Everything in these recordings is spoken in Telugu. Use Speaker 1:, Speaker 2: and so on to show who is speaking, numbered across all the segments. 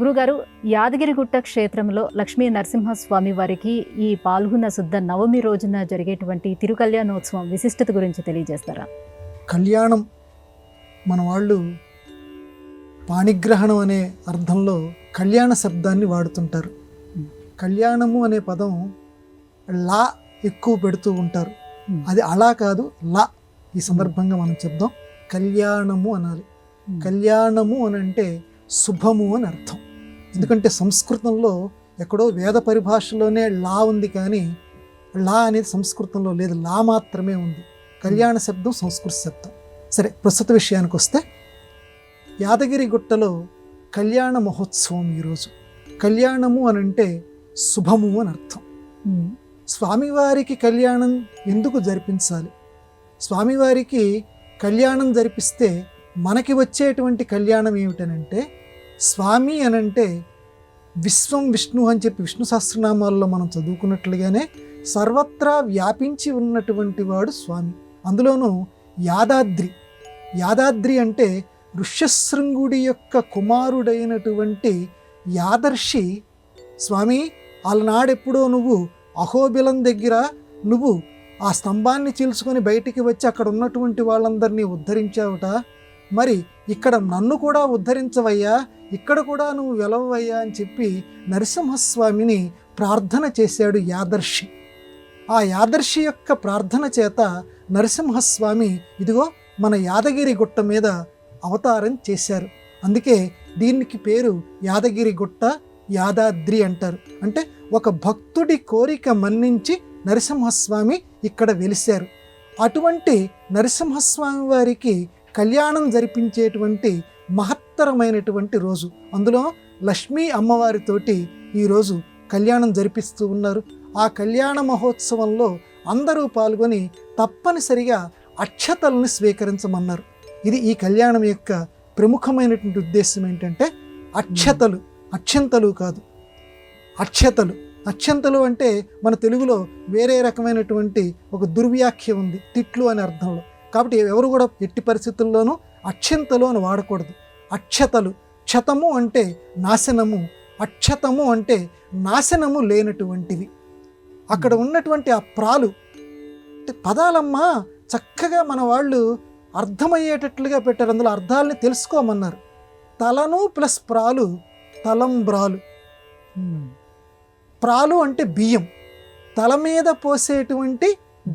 Speaker 1: గురుగారు, యాదగిరిగుట్ట క్షేత్రంలో లక్ష్మీ నరసింహస్వామి వారికి ఈ పాల్గొన శుద్ధ నవమి రోజున జరిగేటువంటి తిరుకల్యాణోత్సవం విశిష్టత గురించి తెలియజేస్తారా?
Speaker 2: కళ్యాణం మన వాళ్ళు పాణిగ్రహణం అనే అర్థంలో కళ్యాణ శబ్దాన్ని వాడుతుంటారు. కళ్యాణము అనే పదం లా ఎక్కువ పెడుతూ ఉంటారు. అది అలా కాదు, లా. ఈ సందర్భంగా మనం చెప్దాం, కళ్యాణము అనాలి. కళ్యాణము అని అంటే శుభము అని అర్థం. ఎందుకంటే సంస్కృతంలో ఎక్కడో వేద పరిభాషలోనే లా ఉంది, కానీ లా అనేది సంస్కృతంలో లేదు, లా మాత్రమే ఉంది. కళ్యాణ శబ్దం సంస్కృత శబ్దం. సరే, ప్రస్తుత విషయానికి వస్తే యాదగిరిగుట్టలో కళ్యాణ మహోత్సవం ఈరోజు. కళ్యాణము అని అంటే శుభము అని అర్థం. స్వామివారికి కళ్యాణం ఎందుకు జరిపించాలి? స్వామివారికి కళ్యాణం జరిపిస్తే మనకి వచ్చేటువంటి కళ్యాణం ఏమిటనంటే, స్వామి అనంటే విశ్వం విష్ణు అని చెప్పి విష్ణు సహస్రనామాల్లో మనం చదువుకున్నట్లుగానే సర్వత్రా వ్యాపించి ఉన్నటువంటి వాడు స్వామి. అందులోనూ యాదాద్రి. యాదాద్రి అంటే ఋష్యశృంగుడి యొక్క కుమారుడైనటువంటి యాదర్శి స్వామి. అలనాడెప్పుడో నువ్వు అహోబిలం దగ్గర నువ్వు ఆ స్తంభాన్ని చీల్చుకొని బయటికి వచ్చి అక్కడ ఉన్నటువంటి వాళ్ళందరినీ ఉద్ధరించావుట. మరి ఇక్కడ నన్ను కూడా ఉద్ధరించవయ్యా, ఇక్కడ కూడా నువ్వు వెలవయ్యా అని చెప్పి నరసింహస్వామిని ప్రార్థన చేశాడు యాదర్శి. ఆ యాదర్శి యొక్క ప్రార్థన చేత నరసింహస్వామి ఇదిగో మన యాదగిరి గుట్ట మీద అవతారం చేశారు. అందుకే దీనికి పేరు యాదగిరి గుట్ట, యాదాద్రి అంటారు. అంటే ఒక భక్తుడి కోరిక మన్నించి నరసింహస్వామి ఇక్కడ వెలిశారు. అటువంటి నరసింహస్వామి వారికి కళ్యాణం జరిపించేటువంటి మహత్తరమైనటువంటి రోజు. అందులో లక్ష్మీ అమ్మవారితోటి ఈరోజు కళ్యాణం జరిపిస్తూ ఉన్నారు. ఆ కళ్యాణ మహోత్సవంలో అందరూ పాల్గొని తప్పనిసరిగా అక్షతలను స్వీకరించమన్నారు. ఇది ఈ కళ్యాణం యొక్క ప్రముఖమైనటువంటి ఉద్దేశం ఏంటంటే అక్షతలు, అక్షంతలు కాదు, అక్షతలు. అక్షంతలు అంటే మన తెలుగులో వేరే రకమైనటువంటి ఒక దుర్వ్యాఖ్య ఉంది, తిట్లు అనే అర్థంలో. కాబట్టి ఎవరు కూడా ఎట్టి పరిస్థితుల్లోనూ అక్షంతలు అని వాడకూడదు. అక్షతలు. క్షతము అంటే నాశనము, అక్షతము అంటే నాశనము లేనటువంటివి. అక్కడ ఉన్నటువంటి ఆ ప్రాలు పదాలమ్మా చక్కగా మన వాళ్ళు అర్థమయ్యేటట్లుగా పెట్టారు. అందులో అర్థాలని తెలుసుకోమన్నారు. తలను ప్లస్ ప్రాలు, తలంబ్రాలు. ప్రాలు అంటే బియ్యం, తల మీద పోసేటువంటి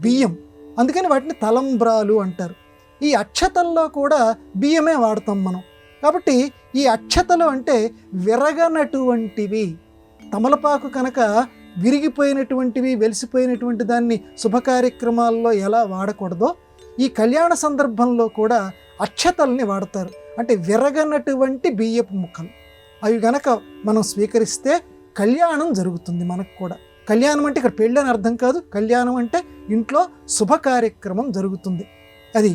Speaker 2: బియ్యం, అందుకని వాటిని తలంబ్రాలు అంటారు. ఈ అక్షతల్లో కూడా బియ్యమే వాడతాం మనం. కాబట్టి ఈ అక్షతలు అంటే విరగనటువంటివి. తమలపాకు కనుక విరిగిపోయినటువంటివి, వెలిసిపోయినటువంటి దాన్ని శుభకార్యక్రమాల్లో ఎలా వాడకూడదో, ఈ కళ్యాణ సందర్భంలో కూడా అక్షతల్ని వాడతారు. అంటే విరగనటువంటి బియ్యపు ముక్కలు. అవి గనక మనం స్వీకరిస్తే కళ్యాణం జరుగుతుంది మనకు కూడా. కళ్యాణం అంటే ఇక్కడ పెళ్ళి అని అర్థం కాదు. కళ్యాణం అంటే ఇంట్లో శుభ కార్యక్రమం జరుగుతుంది. అది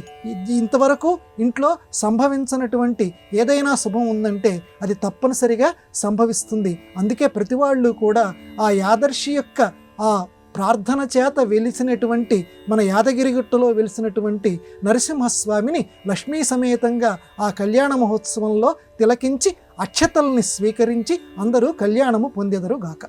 Speaker 2: ఇంతవరకు ఇంట్లో సంభవించినటువంటి ఏదైనా శుభం ఉందంటే అది తప్పనిసరిగా సంభవిస్తుంది. అందుకే ప్రతి వాళ్ళు కూడా ఆ యాదర్శి యొక్క ఆ ప్రార్థన చేత వెలిసినటువంటి మన యాదగిరిగుట్టలో వెలిసినటువంటి నరసింహస్వామిని లక్ష్మీ సమేతంగా ఆ కళ్యాణ మహోత్సవంలో తిలకించి అక్షతల్ని స్వీకరించి అందరూ కళ్యాణము పొందెదరు గాక.